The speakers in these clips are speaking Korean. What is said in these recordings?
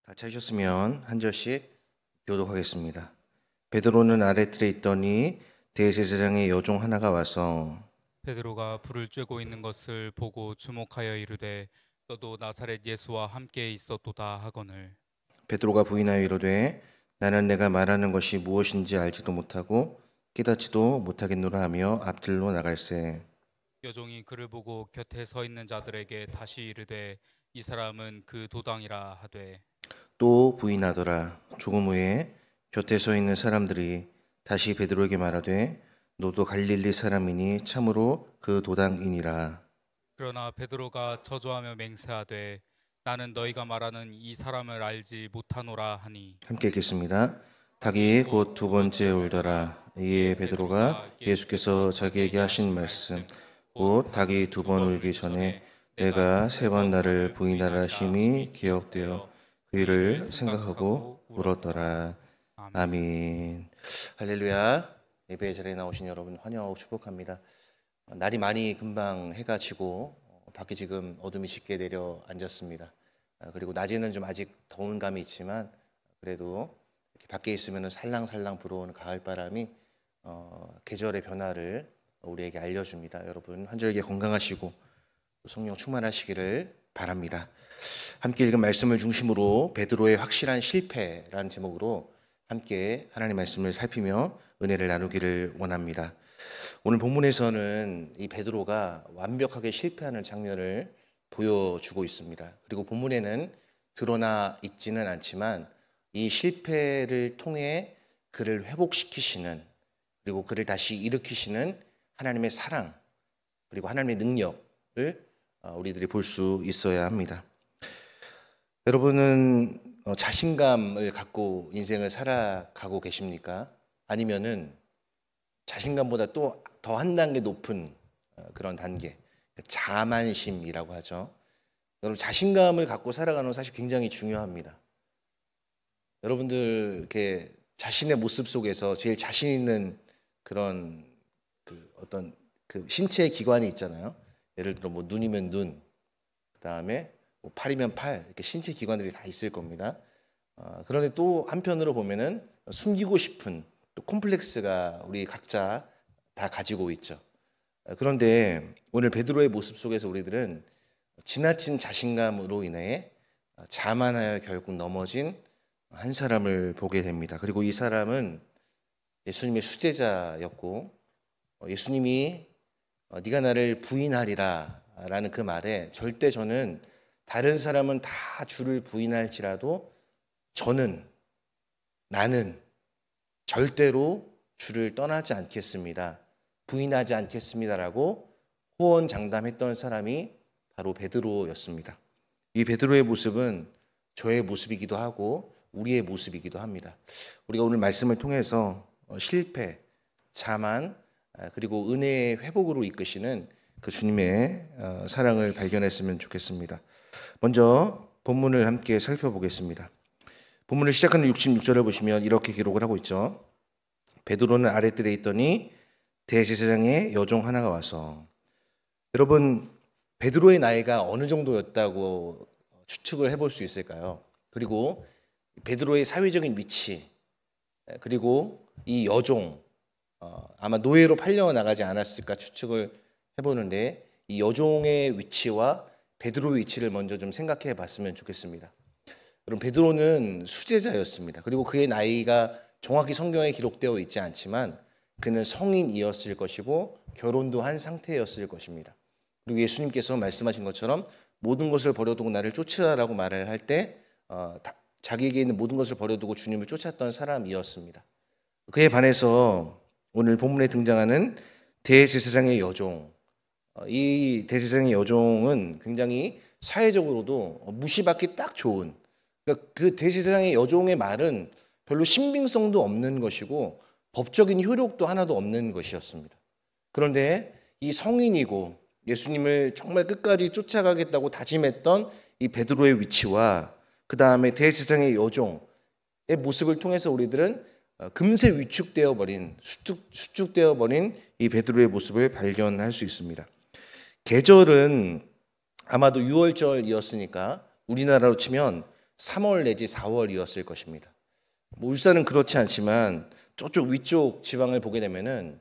다 찾으셨으면 한 절씩 교독하겠습니다. 베드로는 아랫뜰에 있더니 대제사장의 여종 하나가 와서 베드로가 불을 쬐고 있는 것을 보고 주목하여 이르되 너도 나사렛 예수와 함께 있었도다 하거늘. 베드로가 부인하여 이르되 나는 내가 말하는 것이 무엇인지 알지도 못하고 깨닫지도 못하겠노라 하며 앞뜰로 나갈새. 여종이 그를 보고 곁에 서 있는 자들에게 다시 이르되 이 사람은 그 도당이라 하되. 또 부인하더라. 조금 후에 곁에 서 있는 사람들이 다시 베드로에게 말하되 너도 갈릴리 사람이니 참으로 그 도당이니라. 그러나 베드로가 저주하며 맹세하되 나는 너희가 말하는 이 사람을 알지 못하노라 하니. 함께 읽겠습니다. 닭이 곧 두 번째 울더라. 이에 베드로가 예수께서 자기에게 하신 말씀 곧 닭이 두 번 울기 전에 내가 세 번 나를 부인하라 하심이 기억되어 그 일을 생각하고 울었더라. 아멘. 아멘. 할렐루야. 예배 자리에 나오신 여러분 환영하고 축복합니다. 날이 많이 금방 해가 지고 밖에 지금 어둠이 짙게 내려앉았습니다. 그리고 낮에는 좀 아직 더운 감이 있지만 그래도 이렇게 밖에 있으면 살랑살랑 불어오는 가을바람이 계절의 변화를 우리에게 알려줍니다. 여러분 한절기 건강하시고 성령 충만하시기를 바랍니다. 함께 읽은 말씀을 중심으로 베드로의 확실한 실패라는 제목으로 함께 하나님의 말씀을 살피며 은혜를 나누기를 원합니다. 오늘 본문에서는 이 베드로가 완벽하게 실패하는 장면을 보여주고 있습니다. 그리고 본문에는 드러나 있지는 않지만 이 실패를 통해 그를 회복시키시는, 그리고 그를 다시 일으키시는 하나님의 사랑 그리고 하나님의 능력을 우리들이 볼 수 있어야 합니다. 여러분은 자신감을 갖고 인생을 살아가고 계십니까? 아니면은 자신감보다 또 더 한 단계 높은 그런 단계, 자만심이라고 하죠. 여러분 자신감을 갖고 살아가는 건 사실 굉장히 중요합니다. 여러분들 이렇게 자신의 모습 속에서 제일 자신 있는 그런 어떤 신체의 기관이 있잖아요. 예를 들어 뭐 눈이면 눈, 그 다음에 뭐 팔이면 팔, 이렇게 신체 기관들이 다 있을 겁니다. 그런데 또 한편으로 보면은 숨기고 싶은 또 콤플렉스가 우리 각자 다 가지고 있죠. 그런데 오늘 베드로의 모습 속에서 우리들은 지나친 자신감으로 인해 자만하여 결국 넘어진 한 사람을 보게 됩니다. 그리고 이 사람은 예수님의 수제자였고 예수님이 네가 나를 부인하리라 라는 그 말에 절대 저는 다른 사람은 다 주를 부인할지라도 나는 절대로 주를 떠나지 않겠습니다. 부인하지 않겠습니다라고 호언장담했던 사람이 바로 베드로였습니다. 이 베드로의 모습은 저의 모습이기도 하고 우리의 모습이기도 합니다. 우리가 오늘 말씀을 통해서 실패, 자만, 그리고 은혜의 회복으로 이끄시는 그 주님의 사랑을 발견했으면 좋겠습니다. 먼저 본문을 함께 살펴보겠습니다. 본문을 시작하는 66절을 보시면 이렇게 기록을 하고 있죠. 베드로는 아랫뜰에 있더니 대제사장의 여종 하나가 와서. 여러분 베드로의 나이가 어느 정도였다고 추측을 해볼 수 있을까요? 그리고 베드로의 사회적인 위치, 그리고 이 여종, 아마 노예로 팔려 나가지 않았을까 추측을 해보는데 이 여종의 위치와 베드로의 위치를 먼저 좀 생각해 봤으면 좋겠습니다. 여러분 베드로는 수제자였습니다. 그리고 그의 나이가 정확히 성경에 기록되어 있지 않지만 그는 성인이었을 것이고 결혼도 한 상태였을 것입니다. 그리고 예수님께서 말씀하신 것처럼 모든 것을 버려두고 나를 쫓으라고 말을 할 때 자기에게 있는 모든 것을 버려두고 주님을 쫓았던 사람이었습니다. 그에 반해서 오늘 본문에 등장하는 대제사장의 여종, 이 대제사장의 여종은 굉장히 사회적으로도 무시받기 딱 좋은, 그러니까 그 대제사장의 여종의 말은 별로 신빙성도 없는 것이고 법적인 효력도 하나도 없는 것이었습니다. 그런데 이 성인이고 예수님을 정말 끝까지 쫓아가겠다고 다짐했던 이 베드로의 위치와 그 다음에 대제사장의 여종의 모습을 통해서 우리들은 금세 위축되어 버린, 수축되어 버린 이 베드로의 모습을 발견할 수 있습니다. 계절은 아마도 6월절이었으니까 우리나라로 치면 3월 내지 4월이었을 것입니다. 뭐 울산은 그렇지 않지만 저쪽 위쪽 지방을 보게 되면은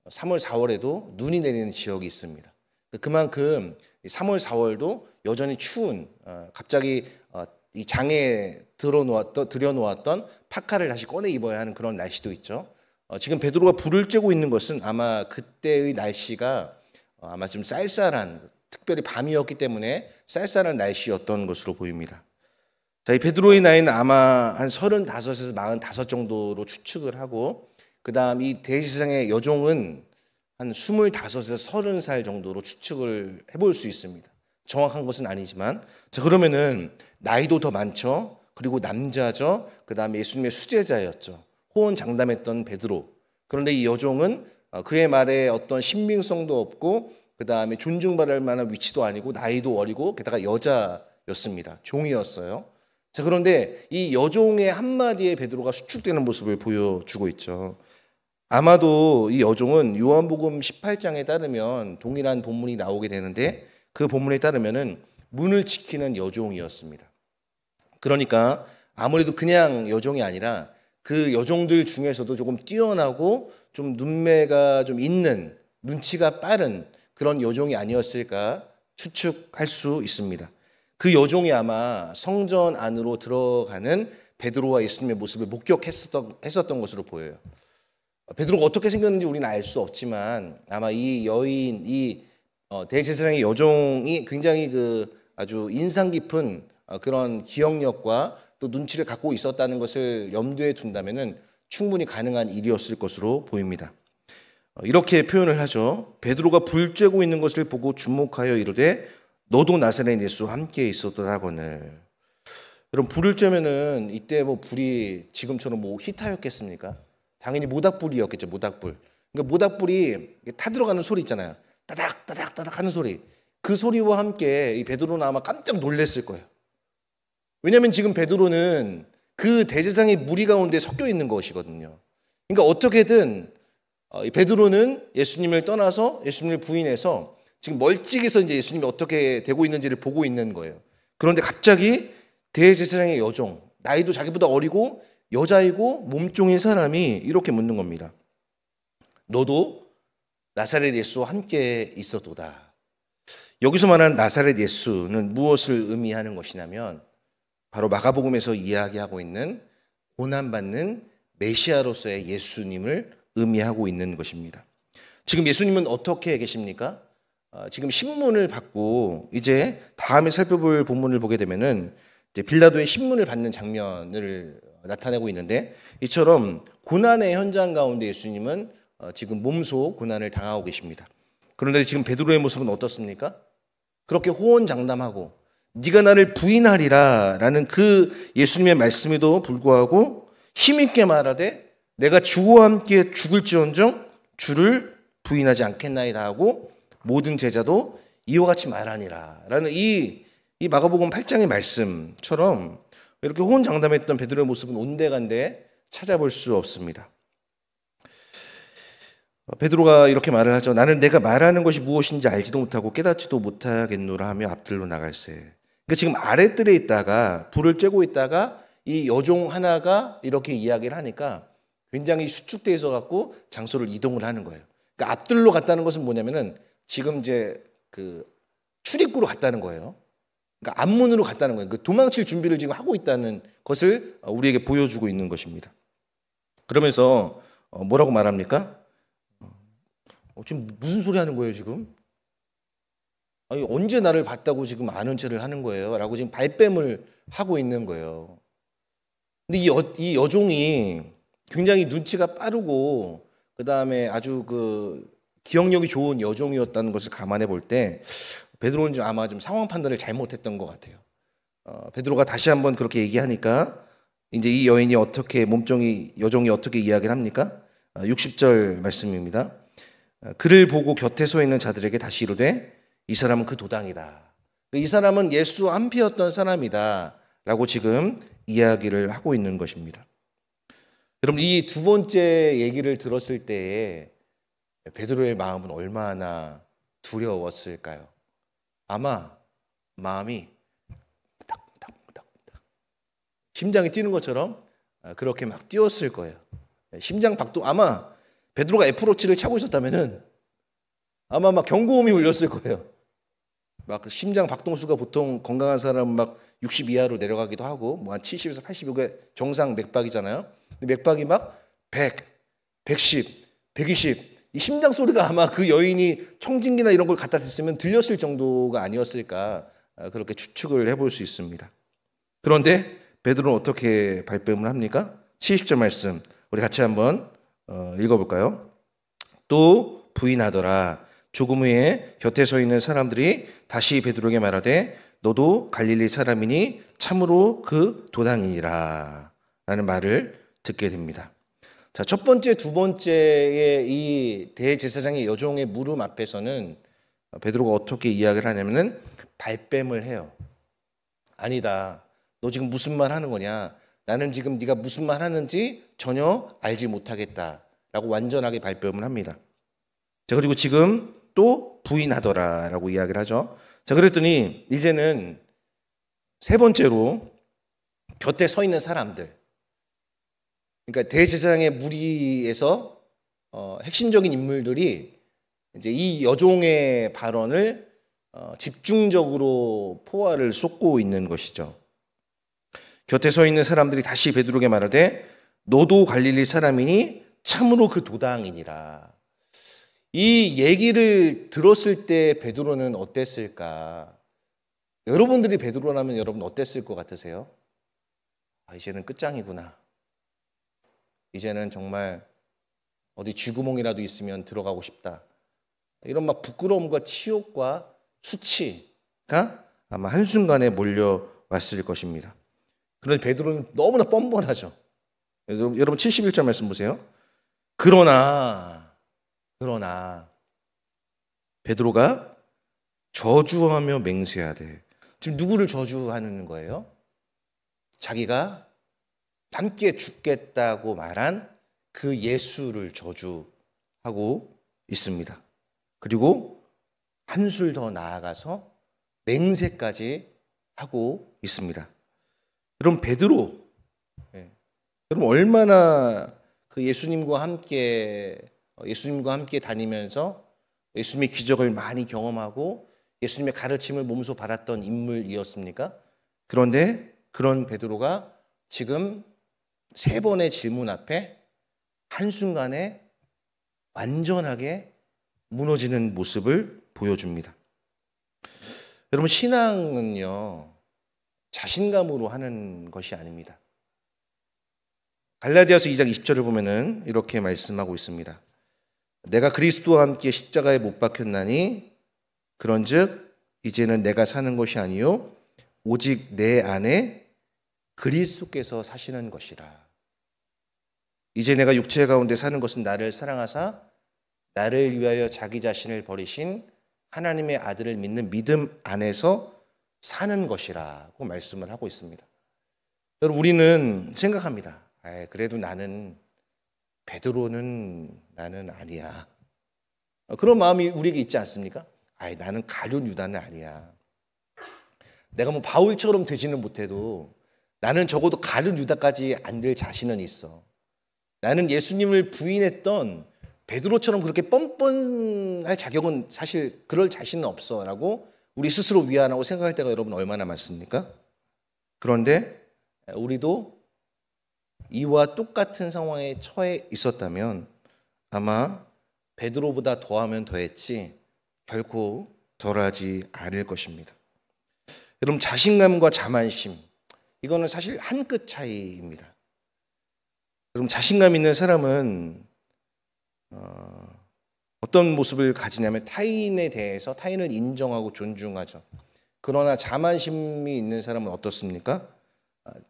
3월, 4월에도 눈이 내리는 지역이 있습니다. 그만큼 3월, 4월도 여전히 추운 갑자기 이 장에 들여놓았던 파카를 다시 꺼내 입어야 하는 그런 날씨도 있죠. 지금 베드로가 불을 쬐고 있는 것은 아마 그때의 날씨가 아마 좀 쌀쌀한, 특별히 밤이었기 때문에 쌀쌀한 날씨였던 것으로 보입니다. 자, 이 베드로의 나이는 아마 한 35에서 45 정도로 추측을 하고, 그 다음 이 대제사장의 여종은 한 25에서 30살 정도로 추측을 해볼 수 있습니다. 정확한 것은 아니지만. 자, 그러면은 나이도 더 많죠. 그리고 남자죠. 그 다음에 예수님의 수제자였죠. 호언 장담했던 베드로. 그런데 이 여종은 그의 말에 어떤 신빙성도 없고, 그 다음에 존중받을 만한 위치도 아니고, 나이도 어리고, 게다가 여자였습니다. 종이었어요. 자, 그런데 이 여종의 한마디에 베드로가 수축되는 모습을 보여주고 있죠. 아마도 이 여종은 요한복음 18장에 따르면 동일한 본문이 나오게 되는데, 그 본문에 따르면은 문을 지키는 여종이었습니다. 그러니까 아무래도 그냥 여종이 아니라 그 여종들 중에서도 조금 뛰어나고 좀 눈매가 좀 있는, 눈치가 빠른 그런 여종이 아니었을까 추측할 수 있습니다. 그 여종이 아마 성전 안으로 들어가는 베드로와 예수님의 모습을 목격했었던 것으로 보여요. 베드로가 어떻게 생겼는지 우리는 알 수 없지만 아마 이 여인, 이 대제사장의 여종이 굉장히 아주 인상 깊은 그런 기억력과 또 눈치를 갖고 있었다는 것을 염두에 둔다면은 충분히 가능한 일이었을 것으로 보입니다. 이렇게 표현을 하죠. 베드로가 불 쬐고 있는 것을 보고 주목하여 이르되 너도 나사렛 예수와 함께 있었더라거늘. 여러분, 불을 쬐면은 이때 뭐 불이 지금처럼 뭐 히타였겠습니까? 당연히 모닥불이었겠죠. 모닥불. 그러니까 모닥불이 타들어가는 소리 있잖아요. 따닥 따닥 따닥 하는 소리. 그 소리와 함께 이 베드로는 아마 깜짝 놀랐을 거예요. 왜냐하면 지금 베드로는 그 대제사장의 무리 가운데 섞여 있는 것이거든요. 그러니까 어떻게든 베드로는 예수님을 떠나서 예수님을 부인해서 지금 멀찍이서 이제 예수님이 어떻게 되고 있는지를 보고 있는 거예요. 그런데 갑자기 대제사장의 여종, 나이도 자기보다 어리고 여자이고 몸종인 사람이 이렇게 묻는 겁니다. 너도 나사렛 예수와 함께 있었도다. 여기서 말하는 나사렛 예수는 무엇을 의미하는 것이냐면 바로 마가복음에서 이야기하고 있는 고난받는 메시아로서의 예수님을 의미하고 있는 것입니다. 지금 예수님은 어떻게 계십니까? 지금 신문을 받고 이제 다음에 살펴볼 본문을 보게 되면은 이제 빌라도의 신문을 받는 장면을 나타내고 있는데, 이처럼 고난의 현장 가운데 예수님은 지금 몸소 고난을 당하고 계십니다. 그런데 지금 베드로의 모습은 어떻습니까? 그렇게 호언장담하고 네가 나를 부인하리라 라는 그 예수님의 말씀에도 불구하고 힘있게 말하되 내가 주와 함께 죽을지언정 주를 부인하지 않겠나이다 하고 모든 제자도 이와 같이 말하니라 라는 이 마가복음 8장의 말씀처럼 이렇게 호언장담했던 베드로의 모습은 온데간데 찾아볼 수 없습니다. 베드로가 이렇게 말을 하죠. 나는 내가 말하는 것이 무엇인지 알지도 못하고 깨닫지도 못하겠노라 하며 앞들로 나갈세. 그러니까 지금 아랫뜰에 있다가 불을 쬐고 있다가 이 여종 하나가 이렇게 이야기를 하니까 굉장히 수축돼 있어 갖고 장소를 이동을 하는 거예요. 그러니까 앞들로 갔다는 것은 뭐냐면은 지금 이제 그 출입구로 갔다는 거예요. 그러니까 앞문으로 갔다는 거예요. 그 도망칠 준비를 지금 하고 있다는 것을 우리에게 보여주고 있는 것입니다. 그러면서 뭐라고 말합니까? 지금 무슨 소리 하는 거예요, 지금? 아니, 언제 나를 봤다고 지금 아는 체를 하는 거예요? 라고 지금 발뺌을 하고 있는 거예요. 근데 이 여종이 굉장히 눈치가 빠르고, 그 다음에 아주 기억력이 좋은 여종이었다는 것을 감안해 볼 때, 베드로는 아마 좀 상황 판단을 잘못했던 것 같아요. 베드로가 다시 한번 그렇게 얘기하니까, 이제 이 여인이 여종이 어떻게 이야기를 합니까? 60절 말씀입니다. 그를 보고 곁에 서 있는 자들에게 다시 이르되 이 사람은 그 도당이다. 이 사람은 예수 안피였던 사람이다 라고 지금 이야기를 하고 있는 것입니다. 여러분, 이 두 번째 얘기를 들었을 때에 베드로의 마음은 얼마나 두려웠을까요? 아마 마음이 딱 심장이 뛰는 것처럼 그렇게 막 뛰었을 거예요. 심장 박동 아마 베드로가 애플워치를 차고 있었다면은 아마 막 경고음이 울렸을 거예요. 막 심장 박동수가 보통 건강한 사람은 막 60 이하로 내려가기도 하고 뭐 한 70에서 80이 정상 맥박이잖아요. 근데 맥박이 막 100, 110, 120 이 심장 소리가 아마 그 여인이 청진기나 이런 걸 갖다 댔으면 들렸을 정도가 아니었을까 그렇게 추측을 해볼 수 있습니다. 그런데 베드로는 어떻게 발뺌을 합니까? 70절 말씀 우리 같이 한번 읽어볼까요? 또 부인하더라. 조금 후에 곁에 서 있는 사람들이 다시 베드로에게 말하되 너도 갈릴리 사람이니 참으로 그 도당이니라 라는 말을 듣게 됩니다. 자, 첫 번째, 두 번째의 이 대제사장의 여종의 물음 앞에서는 베드로가 어떻게 이야기를 하냐면은 발뺌을 해요. 아니다. 너 지금 무슨 말 하는 거냐? 나는 지금 네가 무슨 말 하는지 전혀 알지 못하겠다라고 완전하게 발뺌을 합니다. 자, 그리고 지금 또 부인하더라라고 이야기를 하죠. 자, 그랬더니 이제는 세 번째로 곁에 서 있는 사람들, 그러니까 대제사장의 무리에서 핵심적인 인물들이 이제 이 여종의 발언을 집중적으로 포화를 쏟고 있는 것이죠. 곁에 서 있는 사람들이 다시 베드로에게 말하되 너도 갈릴리 사람이니 참으로 그 도당이니라. 이 얘기를 들었을 때 베드로는 어땠을까? 여러분들이 베드로라면 여러분 어땠을 것 같으세요? 이제는 끝장이구나. 이제는 정말 어디 쥐구멍이라도 있으면 들어가고 싶다. 이런 막 부끄러움과 치욕과 수치가 아마 한순간에 몰려왔을 것입니다. 그런데 베드로는 너무나 뻔뻔하죠. 여러분 71절 말씀 보세요. 그러나 베드로가 저주하며 맹세하되, 지금 누구를 저주하는 거예요? 자기가 함께 죽겠다고 말한 그 예수를 저주하고 있습니다. 그리고 한술 더 나아가서 맹세까지 하고 있습니다. 여러분 베드로, 여러분 얼마나 그 예수님과 함께 다니면서 예수님의 기적을 많이 경험하고 예수님의 가르침을 몸소 받았던 인물이었습니까? 그런데 그런 베드로가 지금 세 번의 질문 앞에 한순간에 완전하게 무너지는 모습을 보여줍니다. 여러분 신앙은요 자신감으로 하는 것이 아닙니다. 갈라디아서 2장 20절을 보면은 이렇게 말씀하고 있습니다. 내가 그리스도와 함께 십자가에 못 박혔나니 그런즉 이제는 내가 사는 것이 아니요 오직 내 안에 그리스도께서 사시는 것이라. 이제 내가 육체 가운데 사는 것은 나를 사랑하사 나를 위하여 자기 자신을 버리신 하나님의 아들을 믿는 믿음 안에서 사는 것이라고 말씀을 하고 있습니다. 여러분 우리는 생각합니다. 그래도 베드로는 나는 아니야. 그런 마음이 우리에게 있지 않습니까? 나는 가룟 유다는 아니야. 내가 뭐 바울처럼 되지는 못해도 나는 적어도 가룟 유다까지 안 될 자신은 있어. 나는 예수님을 부인했던 베드로처럼 그렇게 뻔뻔할 자격은 사실 그럴 자신은 없어 라고 우리 스스로 위안하고 생각할 때가 여러분 얼마나 많습니까? 그런데 우리도 이와 똑같은 상황에 처해 있었다면 아마 베드로보다 더하면 더했지 결코 덜하지 않을 것입니다. 여러분 자신감과 자만심 이거는 사실 한 끗 차이입니다. 여러분 자신감 있는 사람은 어떤 모습을 가지냐면 타인에 대해서 타인을 인정하고 존중하죠. 그러나 자만심이 있는 사람은 어떻습니까?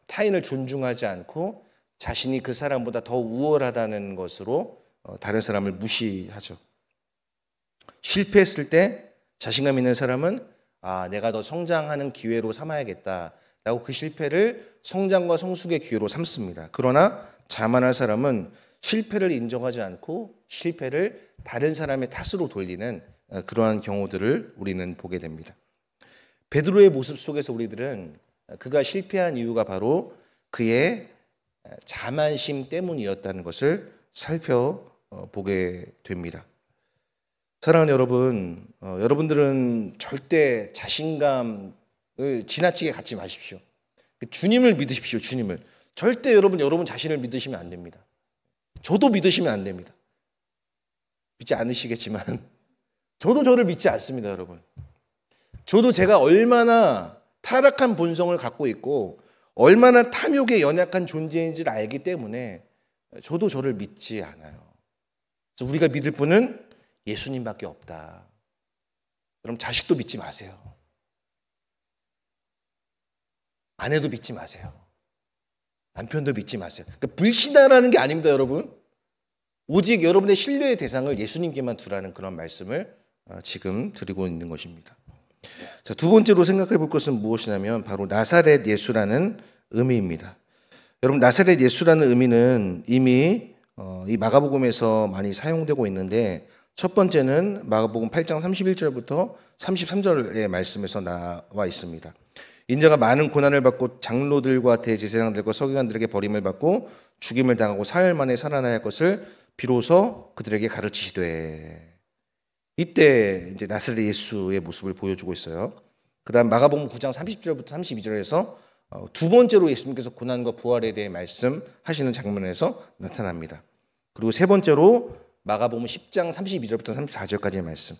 타인을 존중하지 않고 자신이 그 사람보다 더 우월하다는 것으로 다른 사람을 무시하죠. 실패했을 때 자신감 있는 사람은 내가 더 성장하는 기회로 삼아야겠다라고 그 실패를 성장과 성숙의 기회로 삼습니다. 그러나 자만한 사람은 실패를 인정하지 않고 실패를 다른 사람의 탓으로 돌리는 그러한 경우들을 우리는 보게 됩니다. 베드로의 모습 속에서 우리들은 그가 실패한 이유가 바로 그의 자만심 때문이었다는 것을 살펴보게 됩니다. 사랑하는 여러분, 여러분들은 절대 자신감을 지나치게 갖지 마십시오. 주님을 믿으십시오. 주님을. 절대 여러분 자신을 믿으시면 안 됩니다. 저도 믿으시면 안 됩니다. 믿지 않으시겠지만 저도 저를 믿지 않습니다, 여러분. 저도 제가 얼마나 타락한 본성을 갖고 있고 얼마나 탐욕에 연약한 존재인지를 알기 때문에 저도 저를 믿지 않아요. 그래서 우리가 믿을 분은 예수님밖에 없다. 그럼 자식도 믿지 마세요. 아내도 믿지 마세요. 남편도 믿지 마세요. 그러니까 불신하라는 게 아닙니다, 여러분. 오직 여러분의 신뢰의 대상을 예수님께만 두라는 그런 말씀을 지금 드리고 있는 것입니다. 자, 두 번째로 생각해 볼 것은 무엇이냐면 바로 나사렛 예수라는 의미입니다. 여러분, 나사렛 예수라는 의미는 이미 이 마가복음에서 많이 사용되고 있는데, 첫 번째는 마가복음 8장 31절부터 33절의 말씀에서 나와 있습니다. 인자가 많은 고난을 받고 장로들과 대제사장들과 서기관들에게 버림을 받고 죽임을 당하고 사흘 만에 살아나야 할 것을 비로소 그들에게 가르치시되. 이때 이제 나사렛 예수의 모습을 보여주고 있어요. 그다음 마가복음 9장 30절부터 32절에서 두 번째로 예수님께서 고난과 부활에 대해 말씀하시는 장면에서 나타납니다. 그리고 세 번째로 마가복음 10장 32절부터 34절까지의 말씀.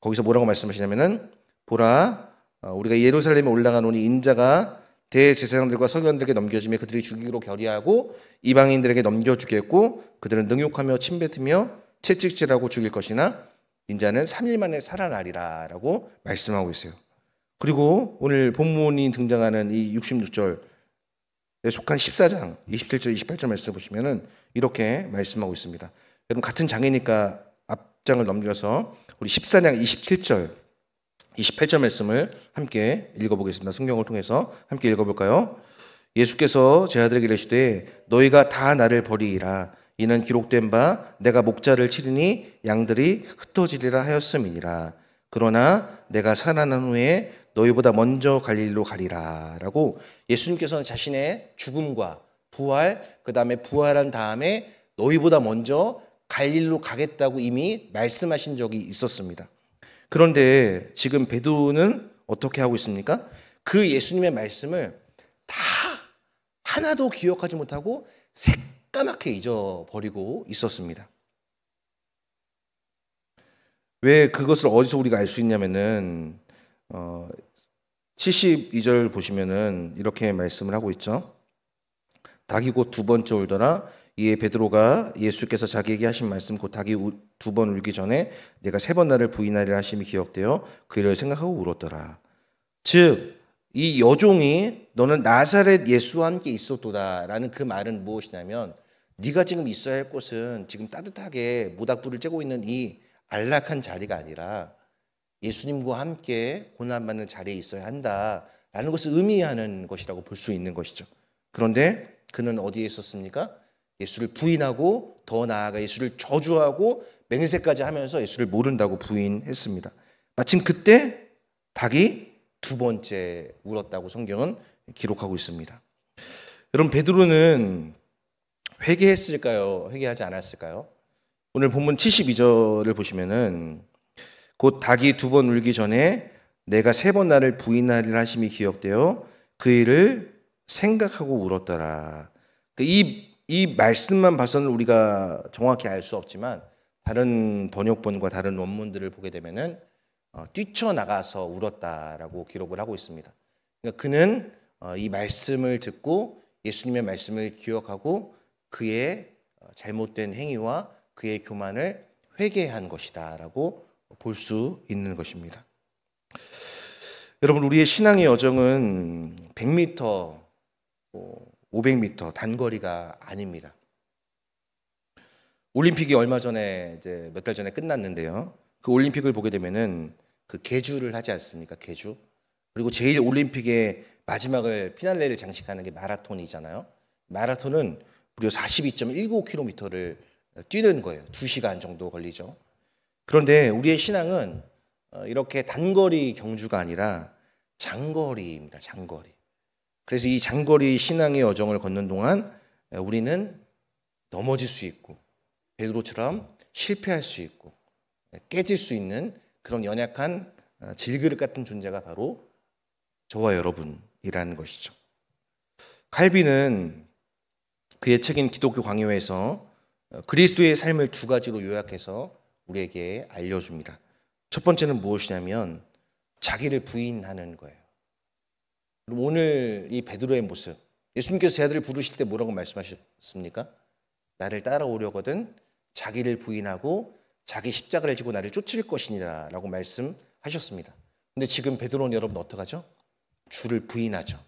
거기서 뭐라고 말씀하시냐면은 보라 우리가 예루살렘에 올라가노니 인자가 대제사장들과 서기관들에게 넘겨지며 그들이 죽이기로 결의하고 이방인들에게 넘겨주겠고 그들은 능욕하며 침뱉으며 채찍질하고 죽일 것이나 인자는 3일 만에 살아나리라 라고 말씀하고 있어요. 그리고 오늘 본문이 등장하는 이 66절에 속한 14장 27절 28절 말씀을 보시면은 이렇게 말씀하고 있습니다. 여러분 같은 장이니까 앞장을 넘겨서 우리 14장 27절 28절 말씀을 함께 읽어보겠습니다. 성경을 통해서 함께 읽어볼까요? 예수께서 제 아들에게 이르시되 너희가 다 나를 버리리라. 이는 기록된 바 내가 목자를 치리니 양들이 흩어지리라 하였음이니라. 그러나 내가 살아난 후에 너희보다 먼저 갈릴리로 가리라 라고 예수님께서는 자신의 죽음과 부활, 그 다음에 부활한 다음에 너희보다 먼저 갈릴리로 가겠다고 이미 말씀하신 적이 있었습니다. 그런데 지금 베드로는 어떻게 하고 있습니까? 그 예수님의 말씀을 다 하나도 기억하지 못하고 새까맣게 잊어버리고 있었습니다. 왜 그것을 어디서 우리가 알 수 있냐면은 72절 보시면은 이렇게 말씀을 하고 있죠. 닭이 곧 두 번째 울더라. 이에 베드로가 예수께서 자기에게 하신 말씀 곧 닭이 두 번 울기 전에 내가 세 번 나를 부인하리라 하심이 기억되어 그 일을 생각하고 울었더라. 즉 이 여종이 너는 나사렛 예수와 함께 있었도다라는 그 말은 무엇이냐면 네가 지금 있어야 할 곳은 지금 따뜻하게 모닥불을 쬐고 있는 이 안락한 자리가 아니라 예수님과 함께 고난받는 자리에 있어야 한다라는 것을 의미하는 것이라고 볼 수 있는 것이죠. 그런데 그는 어디에 있었습니까? 예수를 부인하고 더 나아가 예수를 저주하고 맹세까지 하면서 예수를 모른다고 부인했습니다. 마침 그때 닭이 두 번째 울었다고 성경은 기록하고 있습니다. 여러분 베드로는 회개했을까요? 회개하지 않았을까요? 오늘 본문 72절을 보시면은 곧 닭이 두 번 울기 전에 내가 세 번 나를 부인하리라 하심이 기억되어 그 일을 생각하고 울었더라. 이 말씀만 봐서는 우리가 정확히 알 수 없지만 다른 번역본과 다른 원문들을 보게 되면은 뛰쳐나가서 울었다라고 기록을 하고 있습니다. 그러니까 그는 이 말씀을 듣고 예수님의 말씀을 기억하고 그의 잘못된 행위와 그의 교만을 회개한 것이다라고 볼 수 있는 것입니다. 여러분 우리의 신앙의 여정은 100m, 500m 단거리가 아닙니다. 올림픽이 얼마 전에 이제 몇 달 전에 끝났는데요. 그 올림픽을 보게 되면은 그 계주를 하지 않습니까? 계주. 그리고 제일 올림픽의 마지막을 피날레를 장식하는 게 마라톤이잖아요. 마라톤은 무려 42.19km를 뛰는 거예요. 2시간 정도 걸리죠. 그런데 우리의 신앙은 이렇게 단거리 경주가 아니라 장거리입니다. 장거리. 그래서 이 장거리 신앙의 여정을 걷는 동안 우리는 넘어질 수 있고 베드로처럼 실패할 수 있고 깨질 수 있는 그런 연약한 질그릇 같은 존재가 바로 저와 여러분이라는 것이죠. 칼빈은 그의 책인 기독교 강요에서 그리스도의 삶을 두 가지로 요약해서 우리에게 알려줍니다. 첫 번째는 무엇이냐면 자기를 부인하는 거예요. 그럼 오늘 이 베드로의 모습, 예수님께서 제 아들을 부르실 때 뭐라고 말씀하셨습니까? 나를 따라오려거든 자기를 부인하고 자기 십자가를 지고 나를 쫓을 것이니라 라고 말씀하셨습니다. 근데 지금 베드로는 여러분 어떡하죠? 주를 부인하죠.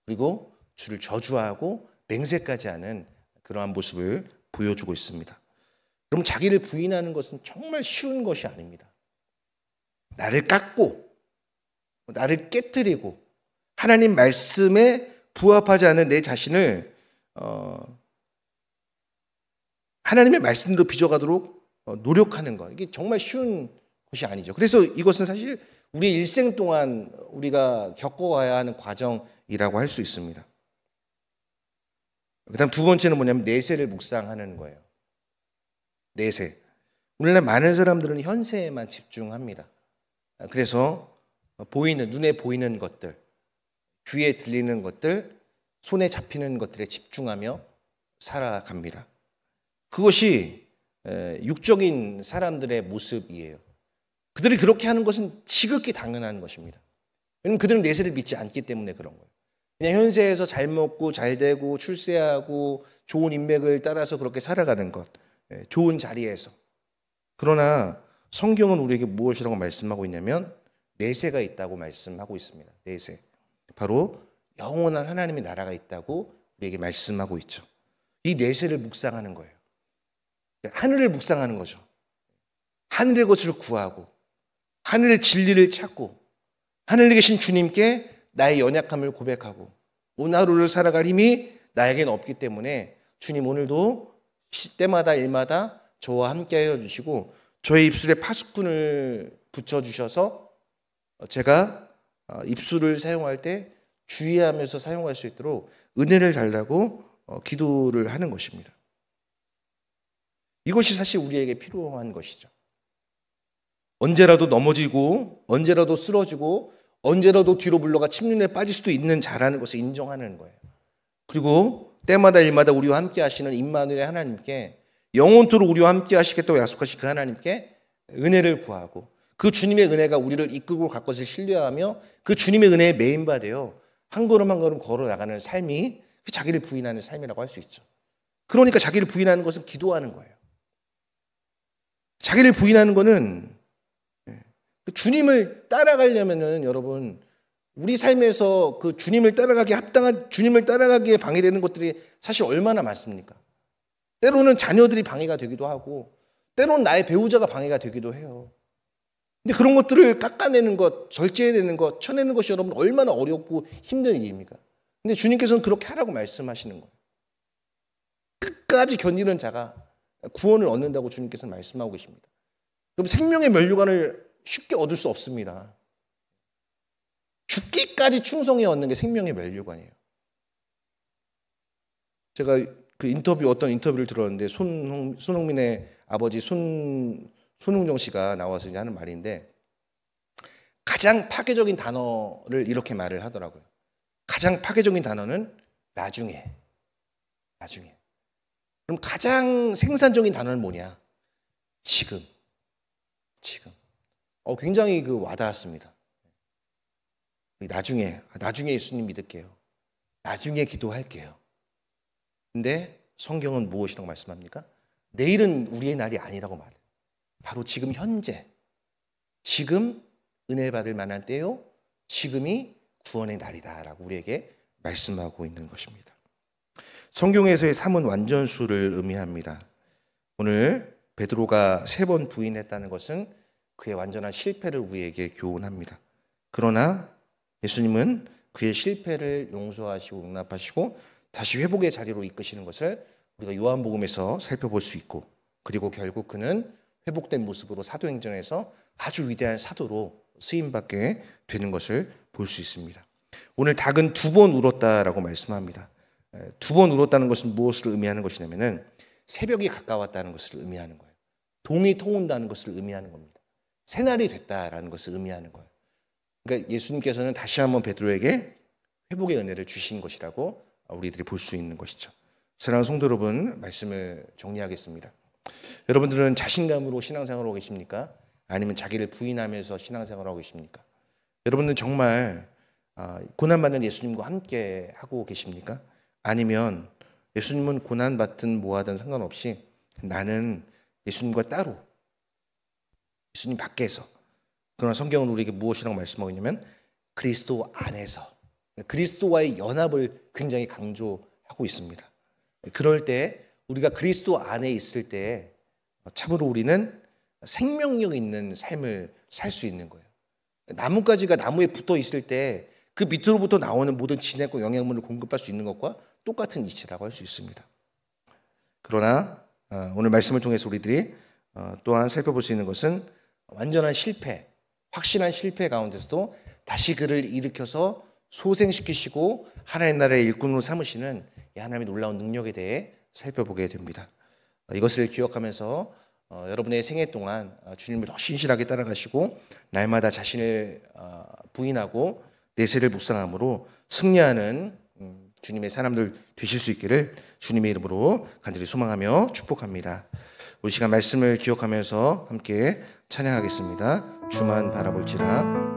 그리고 주를 저주하고 맹세까지 하는 그러한 모습을 보여주고 있습니다. 그럼 자기를 부인하는 것은 정말 쉬운 것이 아닙니다. 나를 깎고 나를 깨뜨리고 하나님 말씀에 부합하지 않은 내 자신을 하나님의 말씀대로 빚어가도록 노력하는 것, 이게 정말 쉬운 것이 아니죠. 그래서 이것은 사실 우리 일생 동안 우리가 겪어와야 하는 과정이라고 할 수 있습니다. 그다음 두 번째는 뭐냐면 내세를 묵상하는 거예요. 내세. 오늘날 많은 사람들은 현세에만 집중합니다. 그래서 눈에 보이는 것들, 귀에 들리는 것들, 손에 잡히는 것들에 집중하며 살아갑니다. 그것이 육적인 사람들의 모습이에요. 그들이 그렇게 하는 것은 지극히 당연한 것입니다. 왜냐하면 그들은 내세를 믿지 않기 때문에 그런 거예요. 그냥 현세에서 잘 먹고 잘 되고 출세하고 좋은 인맥을 따라서 그렇게 살아가는 것, 좋은 자리에서. 그러나 성경은 우리에게 무엇이라고 말씀하고 있냐면 내세가 있다고 말씀하고 있습니다. 내세. 바로 영원한 하나님의 나라가 있다고 우리에게 말씀하고 있죠. 이 내세를 묵상하는 거예요. 하늘을 묵상하는 거죠. 하늘의 것을 구하고 하늘의 진리를 찾고 하늘에 계신 주님께 나의 연약함을 고백하고 오늘 하루를 살아갈 힘이 나에게는 없기 때문에 주님 오늘도 때마다 일마다 저와 함께 하여 주시고 저의 입술에 파수꾼을 붙여주셔서 제가 입술을 사용할 때 주의하면서 사용할 수 있도록 은혜를 달라고 기도를 하는 것입니다. 이것이 사실 우리에게 필요한 것이죠. 언제라도 넘어지고 언제라도 쓰러지고 언제라도 뒤로 물러가 침륜에 빠질 수도 있는 자라는 것을 인정하는 거예요. 그리고 때마다 일마다 우리와 함께 하시는 임마누엘의 하나님께 영원토록 우리와 함께 하시겠다고 약속하신 그 하나님께 은혜를 구하고 그 주님의 은혜가 우리를 이끌고 갈 것을 신뢰하며 그 주님의 은혜에 메인바되어 한 걸음 한 걸음 걸어 나가는 삶이 자기를 부인하는 삶이라고 할 수 있죠. 그러니까 자기를 부인하는 것은 기도하는 거예요. 자기를 부인하는 것은 주님을 따라가려면은 여러분 우리 삶에서 그 주님을 따라가기에 합당한 주님을 따라가기에 방해되는 것들이 사실 얼마나 많습니까? 때로는 자녀들이 방해가 되기도 하고 때로는 나의 배우자가 방해가 되기도 해요. 근데 그런 것들을 깎아내는 것, 절제해내는 것, 쳐내는 것이 여러분 얼마나 어렵고 힘든 일입니까? 근데 주님께서는 그렇게 하라고 말씀하시는 거예요. 끝까지 견디는 자가 구원을 얻는다고 주님께서는 말씀하고 계십니다. 그럼 생명의 면류관을 쉽게 얻을 수 없습니다. 죽기까지 충성해 얻는 게 생명의 면류관이에요. 제가 어떤 인터뷰를 들었는데 손흥민의 아버지 손흥정 씨가 나와서 이제 하는 말인데 가장 파괴적인 단어를 이렇게 말을 하더라고요. 가장 파괴적인 단어는 나중에. 그럼 가장 생산적인 단어는 뭐냐? 지금. 굉장히 와닿았습니다. 나중에 예수님 믿을게요. 나중에 기도할게요. 근데 성경은 무엇이라고 말씀합니까? 내일은 우리의 날이 아니라고 말해요. 바로 지금 현재, 지금 은혜 받을 만한 때요. 지금이 구원의 날이다라고 우리에게 말씀하고 있는 것입니다. 성경에서의 3은 완전수를 의미합니다. 오늘 베드로가 3번 부인했다는 것은 그의 완전한 실패를 우리에게 교훈합니다. 그러나 예수님은 그의 실패를 용서하시고 용납하시고 다시 회복의 자리로 이끄시는 것을 우리가 요한복음에서 살펴볼 수 있고 그리고 결국 그는 회복된 모습으로 사도행전에서 아주 위대한 사도로 쓰임받게 되는 것을 볼 수 있습니다. 오늘 닭은 2번 울었다라고 말씀합니다. 2번 울었다는 것은 무엇을 의미하는 것이냐면은 새벽이 가까웠다는 것을 의미하는 거예요. 동이 터온다는 것을 의미하는 겁니다. 새날이 됐다라는 것을 의미하는 거예요. 그러니까 예수님께서는 다시 한번 베드로에게 회복의 은혜를 주신 것이라고 우리들이 볼 수 있는 것이죠. 사랑하는 성도 여러분, 말씀을 정리하겠습니다. 여러분들은 자신감으로 신앙생활을 하고 계십니까? 아니면 자기를 부인하면서 신앙생활을 하고 계십니까? 여러분은 정말 고난받는 예수님과 함께 하고 계십니까? 아니면 예수님은 고난받든 뭐하든 상관없이 나는 예수님과 따로, 예수님 밖에서, 그러나 성경은 우리에게 무엇이라고 말씀하고 있냐면 그리스도 안에서, 그리스도와의 연합을 굉장히 강조하고 있습니다. 그럴 때 우리가 그리스도 안에 있을 때 참으로 우리는 생명력 있는 삶을 살 수 있는 거예요. 나뭇가지가 나무에 붙어 있을 때 그 밑으로부터 나오는 모든 진액과 영양분을 공급할 수 있는 것과 똑같은 이치라고 할 수 있습니다. 그러나 오늘 말씀을 통해서 우리들이 또한 살펴볼 수 있는 것은 완전한 실패, 확실한 실패 가운데서도 다시 그를 일으켜서 소생시키시고 하나님 나라의 일꾼으로 삼으시는 하나님의 놀라운 능력에 대해 살펴보게 됩니다. 이것을 기억하면서 여러분의 생애 동안 주님을 더 신실하게 따라가시고 날마다 자신을 부인하고 내세를 묵상함으로 승리하는 주님의 사람들 되실 수 있기를 주님의 이름으로 간절히 소망하며 축복합니다. 우리 시간 말씀을 기억하면서 함께 찬양하겠습니다. 주만 바라볼지라.